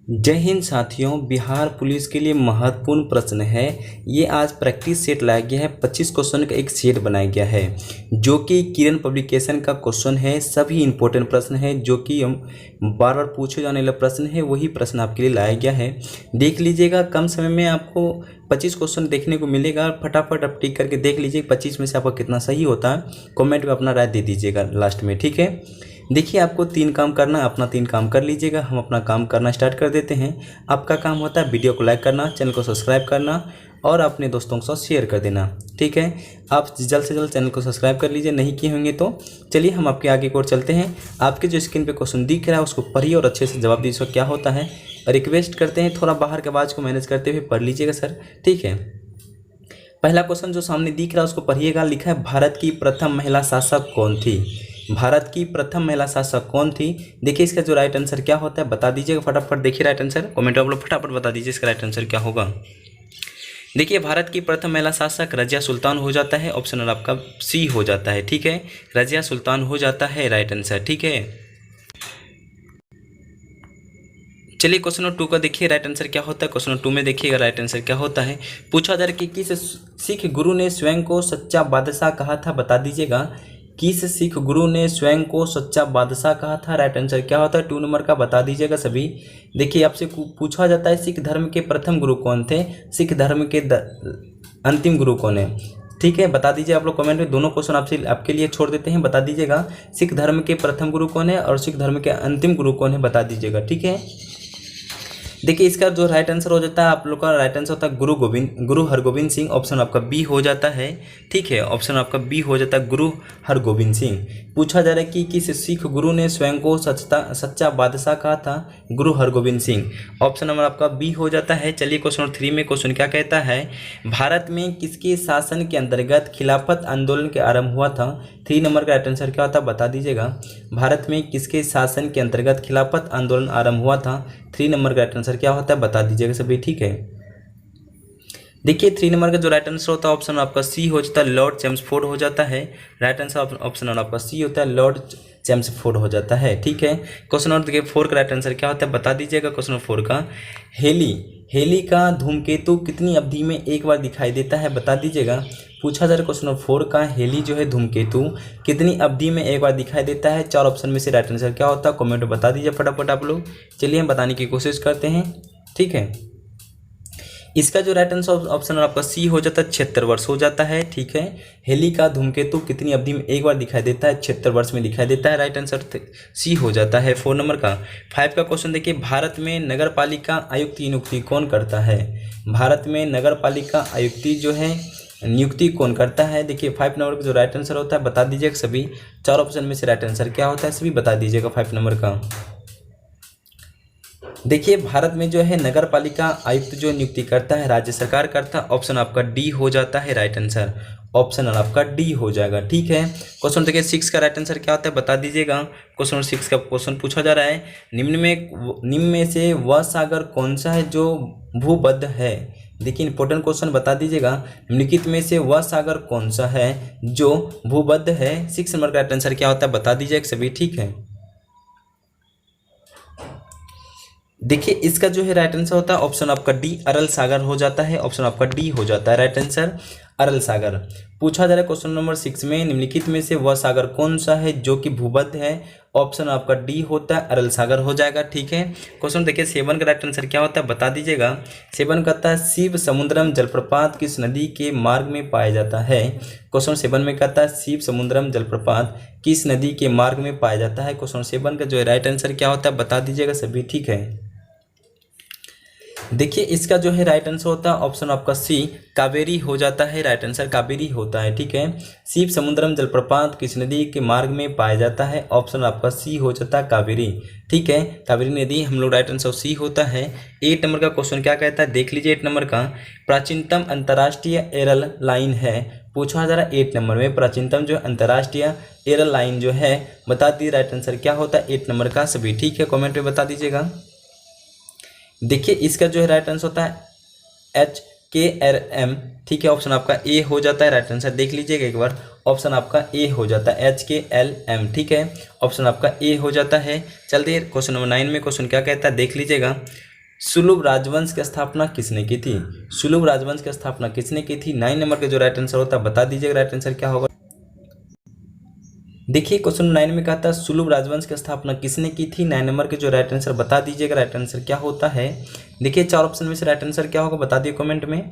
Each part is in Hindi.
जय हिंद साथियों। बिहार पुलिस के लिए महत्वपूर्ण प्रश्न है। ये आज प्रैक्टिस सेट लाया गया है। 25 क्वेश्चन का एक सेट बनाया गया है जो कि किरण पब्लिकेशन का क्वेश्चन है। सभी इंपॉर्टेंट प्रश्न है जो कि हम बार बार पूछे जाने वाला प्रश्न है, वही प्रश्न आपके लिए लाया गया है। देख लीजिएगा, कम समय में आपको 25 क्वेश्चन देखने को मिलेगा। फटाफट आप टिक करके देख लीजिए 25 में से आपका कितना सही होता है। कमेंट में अपना राय दे दीजिएगा लास्ट में, ठीक है। देखिए, आपको 3 काम करना है, अपना 3 काम कर लीजिएगा। हम अपना काम करना स्टार्ट कर देते हैं। आपका काम होता है वीडियो को लाइक करना, चैनल को सब्सक्राइब करना और अपने दोस्तों के साथ शेयर कर देना, ठीक है। आप जल्द से जल्द चैनल को सब्सक्राइब कर लीजिए, नहीं किए होंगे तो। चलिए हम आपके आगे की ओर चलते हैं। आपके जो स्क्रीन पे क्वेश्चन दिख रहा है उसको पढ़िए और अच्छे से जवाब दीजिए क्या होता है। रिक्वेस्ट करते हैं थोड़ा बाहर के आवाज़ को मैनेज करते हुए पढ़ लीजिएगा सर, ठीक है। पहला क्वेश्चन जो सामने दिख रहा है उसको पढ़िएगा। लिखा है, भारत की प्रथम महिला शासक कौन थी? भारत की प्रथम महिला शासक कौन थी? देखिए, इसका जो राइट आंसर क्या होता है बता दीजिएगा फटाफट। देखिए राइट आंसर कमेंट आप लोग फटाफट बता दीजिए इसका राइट आंसर क्या होगा। देखिए, भारत की प्रथम महिला शासक रजिया सुल्तान हो जाता है। ऑप्शन आपका सी हो जाता है, ठीक है। रजिया सुल्तान हो जाता है राइट आंसर, ठीक है। चलिए क्वेश्चन नंबर 2 का देखिए राइट आंसर क्या होता है। क्वेश्चन नंबर 2 में देखिएगा राइट आंसर क्या होता है। पूछा जा रहा है कि किस सिख गुरु ने स्वयं को सच्चा बादशाह कहा था, बता दीजिएगा। किस सिख गुरु ने स्वयं को सच्चा बादशाह कहा था? राइट आंसर क्या होता है 2 नंबर का, बता दीजिएगा सभी। देखिए, आपसे पूछा जाता है सिख धर्म के प्रथम गुरु कौन थे, सिख धर्म के अंतिम गुरु कौन है, ठीक है। बता दीजिए आप लोग कमेंट में। दोनों क्वेश्चन आपसे आपके लिए छोड़ देते हैं, बता दीजिएगा। सिख धर्म के प्रथम गुरु कौन है और सिख धर्म के अंतिम गुरु कौन है, बता दीजिएगा, ठीक है। देखिए, इसका जो राइट आंसर हो जाता है आप लोग का राइट आंसर होता है गुरु हरगोविंद सिंह। ऑप्शन आपका बी हो जाता है, ठीक है। ऑप्शन आपका बी हो जाता है गुरु हरगोविंद सिंह। पूछा जा रहा है कि किस सिख गुरु ने स्वयं को सच्चा बादशाह कहा था? गुरु हरगोविंद सिंह। ऑप्शन नंबर आपका बी हो जाता है। चलिए क्वेश्चन नंबर 3 में क्वेश्चन क्या कहता है, भारत में किसके शासन के अंतर्गत खिलाफत आंदोलन के आरंभ हुआ था? 3 नंबर का राइट आंसर क्या होता है बता दीजिएगा। भारत में किसके शासन के अंतर्गत खिलाफत आंदोलन आरंभ हुआ था? 3 नंबर का राइट आंसर क्या होता है बता दीजिएगा सभी, ठीक है। देखिए, 3 नंबर का जो राइट आंसर होता है ऑप्शन आपका सी हो जाता है, लॉर्ड चेम्सफोर्ड हो जाता है। राइट आंसर ऑप्शन आपका सी होता है, लॉर्ड चेम्सफोर्ड हो जाता है, ठीक है। क्वेश्चन नंबर देखिए 4 का राइट आंसर क्या होता है बता दीजिएगा। क्वेश्चन नंबर 4 का, हेली का धूमकेतु कितनी अवधि में एक बार दिखाई देता है, बता दीजिएगा। पूछा जा रहा है क्वेश्चन नंबर 4 का, हेली जो है धूमकेतु कितनी अवधि में एक बार दिखाई देता है? 4 ऑप्शन में से राइट आंसर क्या होता है कमेंट में बता दीजिए फटाफट आप लोग। चलिए हम बताने की कोशिश करते हैं, ठीक है। इसका जो राइट आंसर ऑप्शन आपका सी हो जाता है, 76 वर्ष हो जाता है, ठीक है। हेली का धूमकेतु कितनी अवधि में एक बार दिखाई देता है? 76 वर्ष में दिखाई देता है। राइट आंसर सी हो जाता है 4 नंबर का। 5 का क्वेश्चन देखिए, भारत में नगर पालिका आयुक्त की नियुक्ति कौन करता है? भारत में नगर पालिका आयुक्ति जो है नियुक्ति कौन करता है? देखिए 5 नंबर का जो राइट आंसर होता है बता दीजिएगा सभी। 4 ऑप्शन में से राइट आंसर क्या होता है सभी बता दीजिएगा 5 नंबर का। देखिए, भारत में जो है नगर पालिका आयुक्त जो नियुक्ति करता है राज्य सरकार करता है। ऑप्शन आपका डी हो जाता है राइट आंसर। ऑप्शन आपका डी हो जाएगा, ठीक है। क्वेश्चन देखिए 6 का राइट आंसर क्या होता है बता दीजिएगा। क्वेश्चन 6 का क्वेश्चन पूछा जा रहा है, निम्न में से वह सागर कौन सा है जो भूबद्ध है? देखिए इंपॉर्टेंट क्वेश्चन बता दीजिएगा, निम्नलिखित में से वह सागर कौन सा है जो भूबद्ध है? 6 नंबर का राइट आंसर क्या होता है बता दीजिएगा सभी, ठीक है। देखिए, इसका जो है राइट आंसर होता है ऑप्शन आपका डी अरल सागर हो जाता है। ऑप्शन आपका डी हो जाता है राइट आंसर, अरल सागर। पूछा जा रहा है क्वेश्चन नंबर 6 में, निम्नलिखित में से वह सागर कौन सा है जो कि भूबद्ध है? ऑप्शन आपका डी होता है, अरल सागर हो जाएगा, ठीक है। क्वेश्चन देखिए 7 का राइट आंसर क्या होता है बता दीजिएगा। 7 कहता है, शिव समुद्रम जलप्रपात किस नदी के मार्ग में पाया जाता है? क्वेश्चन 7 में कहता है, शिव समुद्रम जलप्रपात किस नदी के मार्ग में पाया जाता है? क्वेश्चन 7 का जो है राइट आंसर क्या होता है बता दीजिएगा सभी, ठीक है। देखिए, इसका जो है राइट आंसर होता है ऑप्शन आपका सी कावेरी हो जाता है। राइट आंसर कावेरी होता है, ठीक है। शिव समुद्रम जलप्रपात किस नदी के मार्ग में पाया जाता है? ऑप्शन आपका सी हो जाता है कावेरी, ठीक है। कावेरी नदी हम लोग राइट आंसर सी होता है। 8 नंबर का क्वेश्चन क्या कहता है देख लीजिए। 8 नंबर का, प्राचीनतम अंतर्राष्ट्रीय एयरल लाइन है। पूछा जा रहा है 8 नंबर में प्राचीनतम जो अंतर्राष्ट्रीय एयरल लाइन जो है बता दी। राइट आंसर क्या होता है 8 नंबर का सभी, ठीक है। कॉमेंट में बता दीजिएगा। देखिए, इसका जो है राइट आंसर होता है HKLM, ठीक है। ऑप्शन आपका ए हो जाता है राइट आंसर, देख लीजिएगा एक बार। ऑप्शन आपका ए हो जाता है HKLM, ठीक है। ऑप्शन आपका ए हो जाता है। चलते क्वेश्चन नंबर 9 में क्वेश्चन क्या कहता है देख लीजिएगा। सुलभ राजवंश की स्थापना किसने की थी? सुलभ राजवंश की स्थापना किसने की थी? 9 नंबर का जो राइट आंसर होता है बता दीजिएगा राइट आंसर क्या होगा। देखिए क्वेश्चन 9 में कहता है सुलभ राजवंश की स्थापना किसने की थी। 9 नंबर के जो राइट आंसर बता दीजिएगा राइट आंसर क्या होता है। देखिए 4 ऑप्शन में से राइट आंसर क्या होगा बता दिए कमेंट में।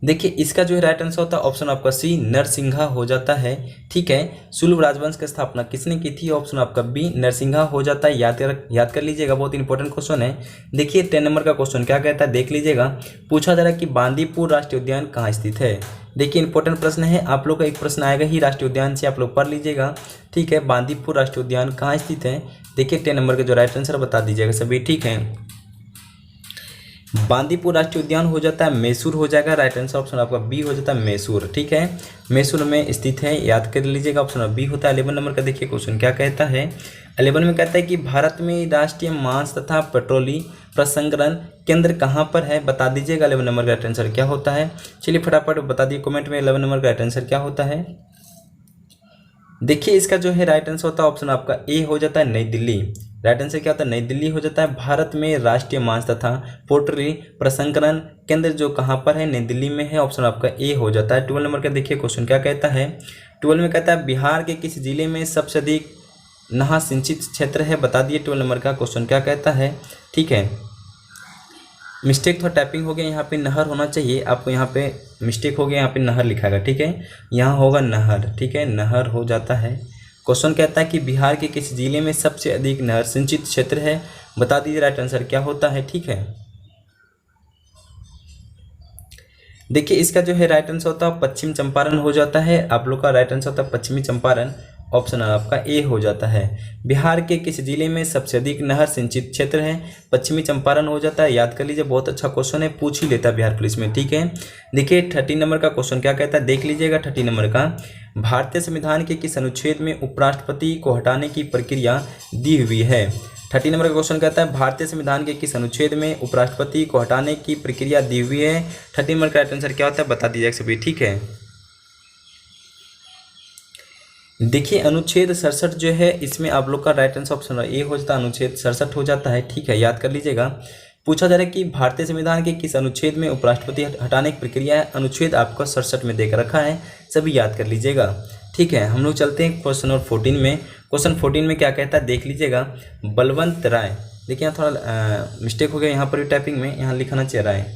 देखिए इसका जो है राइट आंसर होता है ऑप्शन आपका सी नरसिंहा हो जाता है। ठीक है, सुलभ राजवंश की स्थापना किसने की थी? ऑप्शन आपका बी नरसिंहा हो जाता है। याद कर लीजिएगा, बहुत इंपॉर्टेंट क्वेश्चन है। देखिए 10 नंबर का क्वेश्चन क्या कहता है देख लीजिएगा। पूछा जा रहा है कि बांदीपुर राष्ट्रीय उद्यान कहाँ स्थित है। देखिए इंपॉर्टेंट प्रश्न है, आप लोग का एक प्रश्न आएगा ही राष्ट्रीय उद्यान से, आप लोग पढ़ लीजिएगा। ठीक है, बांदीपुर राष्ट्रीय उद्यान कहाँ स्थित है। देखिए 10 नंबर का जो राइट आंसर बता दीजिएगा सभी। ठीक है, बांदीपुर राष्ट्रीय उद्यान हो जाता है मैसूर हो जाएगा। राइट आंसर ऑप्शन आपका बी हो जाता है मैसूर। ठीक है, मैसूर में स्थित है, याद कर लीजिएगा ऑप्शन बी होता है। 11 नंबर का देखिए क्वेश्चन क्या कहता है। 11 में कहता है कि भारत में राष्ट्रीय मांस तथा पेट्रोलियम प्रसंस्करण केंद्र कहाँ पर है बता दीजिएगा। 11 नंबर का राइट आंसर क्या होता है। चलिए फटाफट बता दिए कमेंट में 11 नंबर का राइट आंसर क्या होता है। देखिए इसका जो है राइट आंसर होता है ऑप्शन आपका ए हो जाता है नई दिल्ली। राइट आंसर क्या होता है नई दिल्ली हो जाता है। भारत में राष्ट्रीय मांस तथा पोल्ट्री प्रसंस्करण केंद्र जो कहाँ पर है नई दिल्ली में है। ऑप्शन आपका ए हो जाता है। 12 नंबर का देखिए क्वेश्चन क्या कहता है। 12 में कहता है बिहार के किस जिले में सबसे अधिक नहर सिंचित क्षेत्र है बता दिए। 12 नंबर का क्वेश्चन क्या कहता है। ठीक है, मिस्टेक थोड़ा टाइपिंग हो गया, यहाँ पे नहर होना चाहिए, आपको यहाँ पे मिस्टेक हो गया, यहाँ पे नहर लिखा है। ठीक है, यहाँ होगा नहर। ठीक है, नहर हो जाता है। क्वेश्चन कहता है कि बिहार के किस जिले में सबसे अधिक नहर सिंचित क्षेत्र है बता दीजिए राइट आंसर क्या होता है। ठीक है, देखिए इसका जो है राइट आंसर होता है पश्चिम चंपारण हो जाता है। आप लोग का राइट आंसर होता है पश्चिमी चंपारण। ऑप्शन आपका ए हो जाता है। बिहार के किस जिले में सबसे अधिक नहर सिंचित क्षेत्र है, पश्चिमी चंपारण हो जाता है। याद कर लीजिए, बहुत अच्छा क्वेश्चन है, पूछ ही लेता है बिहार पुलिस में। ठीक है, देखिए 30 नंबर का क्वेश्चन क्या कहता है देख लीजिएगा। 30 नंबर का, भारतीय संविधान के किस अनुच्छेद में उपराष्ट्रपति को हटाने की प्रक्रिया दी हुई है। 30 नंबर का क्वेश्चन कहता है भारतीय संविधान के किस अनुच्छेद में उपराष्ट्रपति को हटाने की प्रक्रिया दी हुई है। 30 नंबर का राइट आंसर क्या होता है बता दीजिएगा सभी। ठीक है, देखिए अनुच्छेद 67 जो है इसमें आप लोग का राइट आंसर ऑप्शन ए हो जाता है, अनुच्छेद 67 हो जाता है। ठीक है, याद कर लीजिएगा। पूछा जा रहा है कि भारतीय संविधान के किस अनुच्छेद में उपराष्ट्रपति हटाने की प्रक्रिया है। अनुच्छेद आपका 67 में देकर रखा है, सभी याद कर लीजिएगा। ठीक है, हम लोग चलते हैं क्वेश्चन नंबर 14 में। क्वेश्चन 14 में क्या कहता है देख लीजिएगा। बलवंत राय, देखिए यहाँ थोड़ा मिस्टेक हो गया, यहाँ पर भी टाइपिंग में यहाँ लिखना चाहिए राय।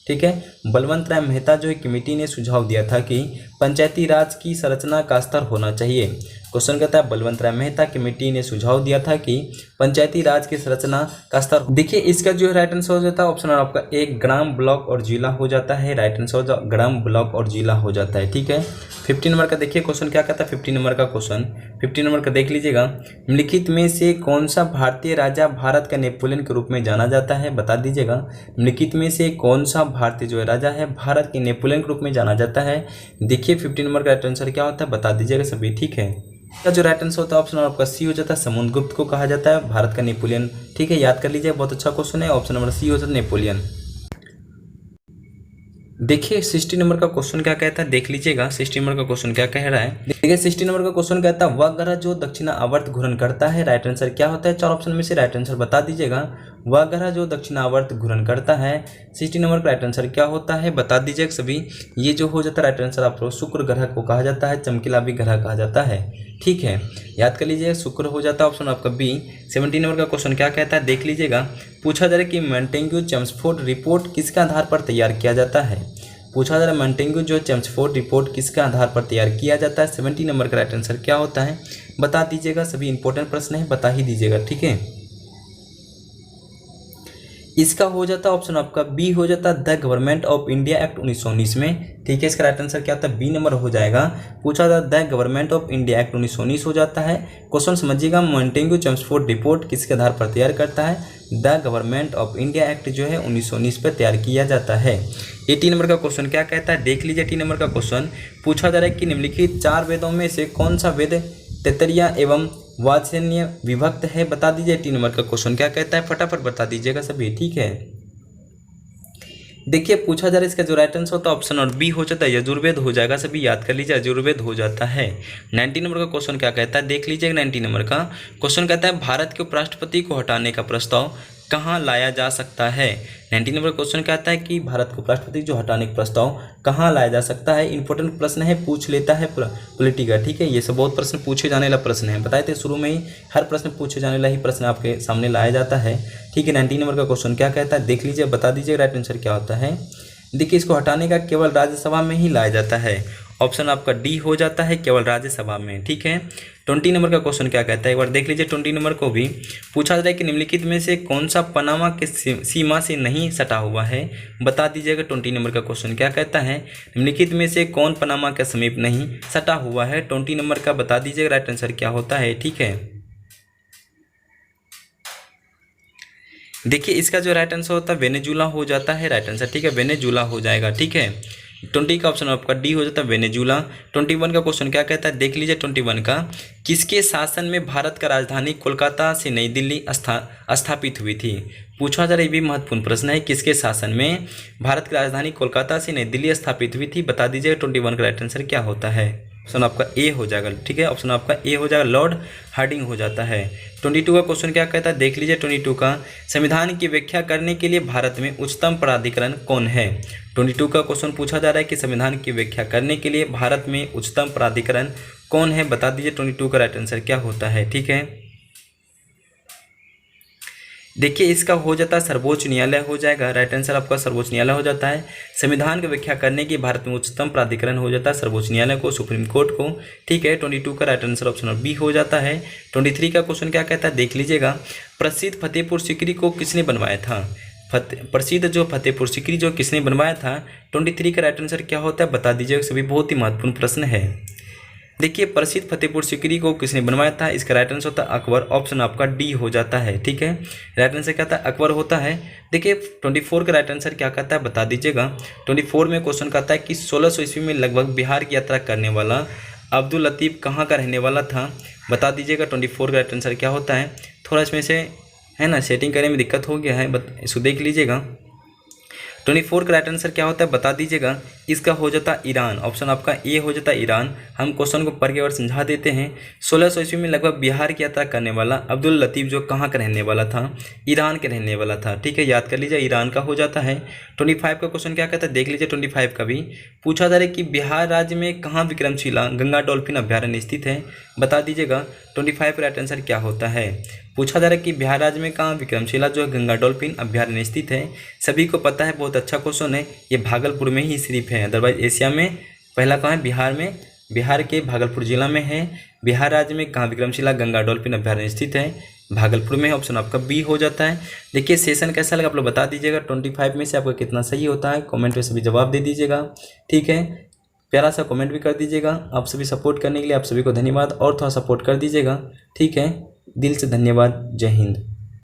ठीक है, बलवंत राय मेहता जो है कमेटी ने सुझाव दिया था कि पंचायती राज की संरचना का स्तर होना चाहिए। क्वेश्चन कहता है बलवंत राय मेहता कमेटी ने सुझाव दिया था कि पंचायती राज की संरचना का स्तर। देखिए इसका जो है राइट आंसर हो जाता है ऑप्शन आपका एक ग्राम, ब्लॉक और जिला हो जाता है। राइट आंसर हो ग्राम, ब्लॉक और जिला हो जाता है। ठीक है, 15 नंबर का देखिए क्वेश्चन क्या कहता है। 15 नंबर का क्वेश्चन 15 नंबर का देख लीजिएगा। निम्नलिखित में से कौन सा भारतीय राजा भारत का नेपोलियन के रूप में जाना जाता है बता दीजिएगा। निम्नलिखित में से कौन सा भारतीय जो है राजा है भारत के नेपोलियन के रूप में जाना जाता है। देखिए 15 नंबर का राइट आंसर क्या होता है बता दीजिएगा सभी। ठीक है, का जो राइट आंसर होता है ऑप्शन आपका सी हो जाता है। समुद्रगुप्त को कहा जाता है भारत का नेपोलियन। ठीक है, याद कर लीजिए, बहुत अच्छा क्वेश्चन है। ऑप्शन नंबर सी हो जाता है नेपोलियन। देखिए 60 नंबर का क्वेश्चन क्या कहता है देख लीजिएगा। 60 नंबर का क्वेश्चन क्या कह रहा है देखिए। 60 नंबर का क्वेश्चन कहता है वह ग्रह जो दक्षिणावर्त घूर्णन करता है। राइट आंसर क्या होता है, 4 ऑप्शन में से राइट आंसर बता दीजिएगा। वह ग्रह जो दक्षिणावर्त घूर्णन करता है। 60 नंबर का राइट आंसर क्या होता है बता दीजिएगा सभी। ये जो हो जाता है राइट आंसर आप लोग शुक्र ग्रह को कहा जाता है, चमकीला भी ग्रह कहा जाता है। ठीक है, याद कर लीजिए, शुक्र हो जाता है ऑप्शन आपका बी। 17 नंबर का क्वेश्चन क्या कहता है देख लीजिएगा। पूछा जा रहा है कि मॉन्टेग्यू चेम्सफोर्ड रिपोर्ट किसके आधार पर तैयार किया जाता है। पूछा जा रहा है मॉन्टेग्यू जो चेम्सफोर्ड रिपोर्ट किसके आधार पर तैयार किया जाता है। 70 नंबर का राइट आंसर क्या होता है बता दीजिएगा सभी। इंपॉर्टेंट प्रश्न है, बता ही दीजिएगा। ठीक है, इसका हो जाता है ऑप्शन आपका बी हो जाता है the government of India act 1919 में। ठीक है, इसका राइट आंसर क्या होता है बी नंबर हो जाएगा। पूछा था the government of India act 1919 हो जाता है। क्वेश्चन समझिएगा, मॉन्टेग्यू चेम्सफोर्ड रिपोर्ट किसके आधार पर तैयार करता है। The government of India act जो है 1919 पर तैयार किया जाता है। 18 नंबर का क्वेश्चन क्या कहता है देख लीजिए। 18 नंबर का क्वेश्चन पूछा जा रहा है कि निम्नलिखित 4 वेदों में से कौन सा वेद तैत्तिरीय एवं वात्स्ययन विभक्त है बता दीजिए। 18 नंबर का क्वेश्चन क्या कहता है फटाफट बता दीजिएगा सभी। ठीक है, देखिए पूछा जा रहा है इसका जो राइट आंसर होता है ऑप्शन और बी हो जाता है यजुर्वेद हो जाएगा। सभी याद कर लीजिए, यजुर्वेद हो जाता है। 19 नंबर का क्वेश्चन क्या कहता है देख लीजिएगा। 19 नंबर का क्वेश्चन कहता है भारत के उपराष्ट्रपति को हटाने का प्रस्ताव कहाँ लाया जा सकता है। 19 नंबर क्वेश्चन क्या आता है कि भारत को उपराष्ट्रपति जो हटाने का प्रस्ताव कहाँ लाया जा सकता है। इंपॉर्टेंट प्रश्न है, पूछ लेता है पॉलिटी का, ठीक है। ये सब बहुत प्रश्न पूछे जाने वाला प्रश्न है, बताए थे शुरू में ही, हर प्रश्न पूछे जाने वाला ही प्रश्न आपके सामने लाया जाता है, ठीक है। 19 नंबर का क्वेश्चन क्या कहता है, देख लीजिए, बता दीजिए राइट आंसर क्या होता है। देखिए, इसको हटाने का केवल राज्यसभा में ही लाया जाता है। ऑप्शन आपका डी हो जाता है, केवल राज्यसभा में, ठीक है। 20 नंबर का क्वेश्चन क्या कहता है, एक बार देख लीजिए। 20 नंबर को भी पूछा जा रहा है कि निम्नलिखित में से कौन सा पनामा के सीमा से नहीं सटा हुआ है, बता दीजिएगा। 20 नंबर का क्वेश्चन क्या कहता है, निम्नलिखित में से कौन पनामा के समीप नहीं सटा हुआ है। 20 नंबर का बता दीजिएगा राइट आंसर क्या होता है, ठीक है। देखिए, इसका जो राइट आंसर होता है वेनेजुला हो जाता है राइट आंसर, ठीक है, वेनेजुला हो जाएगा, ठीक है। 20 का ऑप्शन आपका डी हो जाता है, वेनेजुला। 21 का क्वेश्चन क्या कहता है, देख लीजिए। 21 का, किसके शासन में भारत का राजधानी कोलकाता से नई दिल्ली स्थापित हुई थी। पूछा जा रहा है, ये भी महत्वपूर्ण प्रश्न है, किसके शासन में भारत की राजधानी कोलकाता से नई दिल्ली स्थापित हुई थी, बता दीजिएगा। 21 का राइट आंसर क्या होता है। ऑप्शन आपका ए हो जाएगा, ठीक है, ऑप्शन आपका ए हो जाएगा, लॉर्ड हार्डिंग हो जाता है। 22 का क्वेश्चन क्या कहता है, देख लीजिए। 22 का, संविधान की व्याख्या करने के लिए भारत में उच्चतम प्राधिकरण कौन है। 22 का क्वेश्चन पूछा जा रहा है कि संविधान की व्याख्या करने के लिए भारत में उच्चतम प्राधिकरण कौन है, बता दीजिए। 22 का राइट आंसर क्या होता है, ठीक है। देखिए, इसका हो जाता है सर्वोच्च न्यायालय हो जाएगा, राइट आंसर आपका सर्वोच्च न्यायालय हो जाता है। संविधान की व्याख्या करने की भारत में उच्चतम प्राधिकरण हो जाता है सर्वोच्च न्यायालय को, सुप्रीम कोर्ट को, ठीक है। 22 का राइट आंसर ऑप्शन बी हो जाता है। 23 का क्वेश्चन क्या कहता है, देख लीजिएगा। प्रसिद्ध फतेहपुर सीकरी को किसने बनवाया था। प्रसिद्ध जो फतेहपुर सीकरी जो किसने बनवाया था। 23 का राइट आंसर क्या होता है, बता दीजिएगा। सभी बहुत ही महत्वपूर्ण प्रश्न है। देखिए, प्रसिद्ध फतेहपुर सीकरी को किसने बनवाया था, इसका राइट आंसर होता है अकबर, ऑप्शन आपका डी हो जाता है, ठीक है। राइट आंसर क्या था, अकबर होता है। देखिए, 24 का राइट आंसर क्या कहता है, बता दीजिएगा। 24 में क्वेश्चन कहता है कि 1600 ईस्वी में लगभग बिहार की यात्रा करने वाला अब्दुल लतीफ़ कहाँ का रहने वाला था, बता दीजिएगा। 24 का राइट आंसर क्या होता है। थोड़ा इसमें से है ना सेटिंग करने में दिक्कत हो गया है, इसको देख लीजिएगा। 24 का राइट आंसर क्या होता है, बता दीजिएगा। इसका हो जाता है ईरान, ऑप्शन आपका ए हो जाता है ईरान। हम क्वेश्चन को पढ़ के और समझा देते हैं। 1600 ईस्वी में लगभग बिहार की यात्रा करने वाला अब्दुल लतीफ़ जो कहाँ का रहने वाला था, ईरान के रहने वाला था, ठीक है, याद कर लीजिए, ईरान का हो जाता है। 25 का क्वेश्चन क्या कहता है, देख लीजिए। 25 का भी पूछा जा रहा है कि बिहार राज्य में कहाँ विक्रमशिला गंगा डॉल्फिन अभ्यारण्य स्थित है, बता दीजिएगा। 25 का राइट आंसर क्या होता है। पूछा जा रहा है कि बिहार राज्य में कहाँ विक्रमशिला जो है गंगा डॉल्फिन अभ्यारण्य स्थित है। सभी को पता है, बहुत अच्छा क्वेश्चन है, ये भागलपुर में ही सिर्फ है, अदरवाइज एशिया में पहला कहाँ है, बिहार में, बिहार के भागलपुर जिला में है। बिहार राज्य में कहाँ विक्रमशिला गंगा डॉल्फिन अभ्यारण्य स्थित है, भागलपुर में है, ऑप्शन आपका बी हो जाता है। देखिए, सेशन कैसा लगा आप लोग बता दीजिएगा। 25 में से आपका कितना सही होता है, कमेंट में सभी जवाब दे दीजिएगा, ठीक है। प्यारा सा कमेंट भी कर दीजिएगा। आप सभी सपोर्ट करने के लिए आप सभी को धन्यवाद, और थोड़ा सपोर्ट कर दीजिएगा, ठीक है। दिल से धन्यवाद। जय हिंद।